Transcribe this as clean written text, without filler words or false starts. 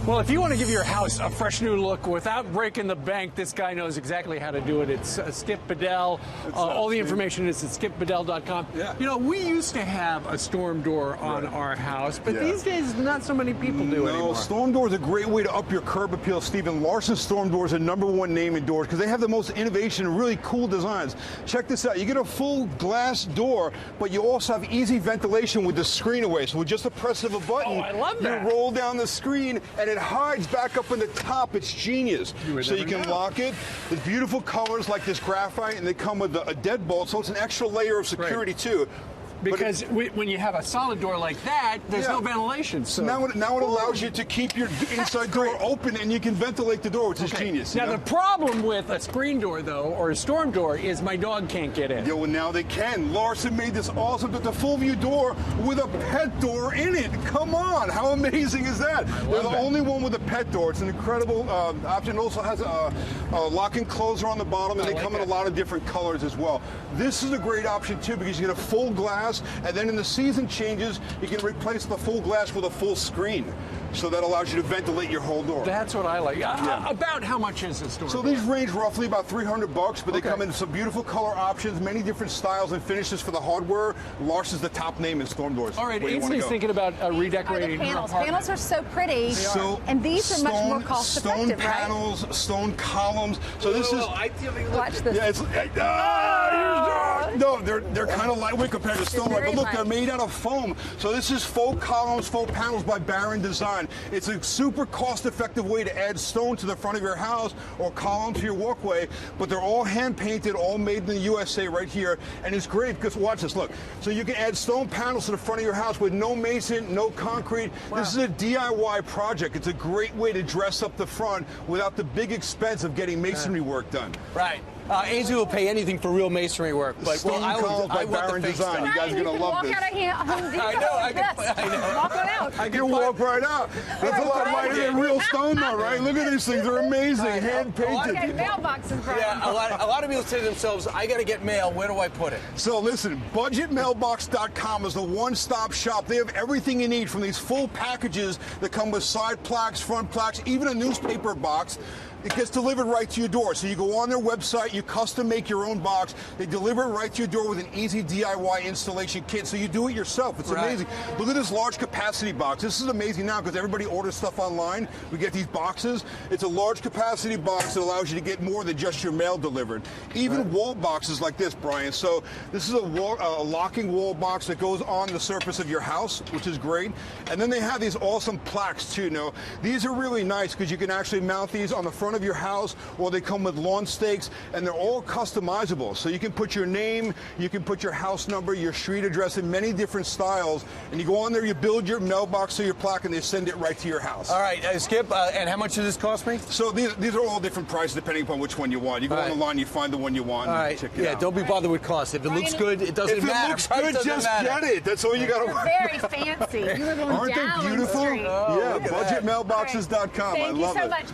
Well, if you want to give your house a fresh new look without breaking the bank, this guy knows exactly how to do it. It's Skip Bedell. All the information is at skipbedell.com. Yeah. You know, we used to have a storm door on our house, but these days not so many people do anymore. No, storm door is a great way to up your curb appeal, Stephen. Larson Storm Doors are #1 name in doors because they have the most innovation and really cool designs. Check this out. You get a full glass door, but you also have easy ventilation with the screen away. So with just the press of a button, I love that. you roll down the screen and it hides back up in the top. It's genius. So you can lock it. There's beautiful colors like this graphite, and they come with a deadbolt, so it's an extra layer of security too. Because when you have a solid door like that, there's no ventilation. So now it allows you to keep your inside door open, and you can ventilate the door, which is genius. Now, the problem with a screen door, though, or a storm door, is my dog can't get in. Yeah, well, now they can. Larson made this awesome, the full view door with a pet door in it. Come on, how amazing is that? They're the only one with a pet door. It's an incredible option. It also has a lock and closer on the bottom, and they come in a lot of different colors as well. This is a great option, too, because you get a full glass, and then in the season changes, you can replace the full glass with a full screen. So that allows you to ventilate your whole door. That's what I like. About how much is this door? So these range roughly about $300, but they come in some beautiful color options, many different styles and finishes for the hardware. Larson's the top name in storm doors. All right, Ainsley's thinking about redecorating her apartment. Panels are so pretty, and these are much more cost effective, stone panels, stone columns. So this is. Watch this. Yeah, it's. No, they're kind of lightweight compared to stone, but look, they're made out of foam. So this is Faux Columns, Faux Panels by Barron Designs. It's a super cost-effective way to add stone to the front of your house or column to your walkway, but they're all hand-painted, all made in the USA right here, and it's great because, watch this, look. So you can add stone panels to the front of your house with no mason, no concrete. Wow. This is a DIY project. It's a great way to dress up the front without the big expense of getting masonry work done. Right. Ainsley will pay anything for real masonry work, but I want the fake design. stuff. You guys are gonna love this. Walk out of Home Depot I know. Walk on out. I can walk right out. That's a lot lighter than real stone, though, right? Look at these things; they're amazing, hand painted. Mailboxes, bro. Yeah, a lot of people say to themselves, "I got to get mail. Where do I put it?" So listen, budgetmailbox.com is the one-stop shop. They have everything you need, from these full packages that come with side plaques, front plaques, even a newspaper box. It gets delivered right to your door. So you go on their website, you custom make your own box. They deliver it right to your door with an easy DIY installation kit. So you do it yourself. It's amazing. Look at this large capacity box. This is amazing now because everybody orders stuff online. We get these boxes. It's a large capacity box that allows you to get more than just your mail delivered. Even wall boxes like this, Brian. So this is a locking wall box that goes on the surface of your house, which is great. And then they have these awesome plaques too. Now, these are really nice because you can actually mount these on the front of your house, or they come with lawn stakes, and they're all customizable. So you can put your name, you can put your house number, your street address in many different styles, and you go on there, you build your mailbox or your plaque, and they send it right to your house. All right, Skip, and how much does this cost me? So these are all different prices depending upon which one you want. You go on the line, you find the one you want, and check it out. Don't be bothered with cost. If it looks good, it doesn't matter. If it looks good, just get it. That's all you got to worry about. Very fancy. You were going Aren't down they beautiful? the street. Yeah, budgetmailboxes.com. I love it. Thank you so much.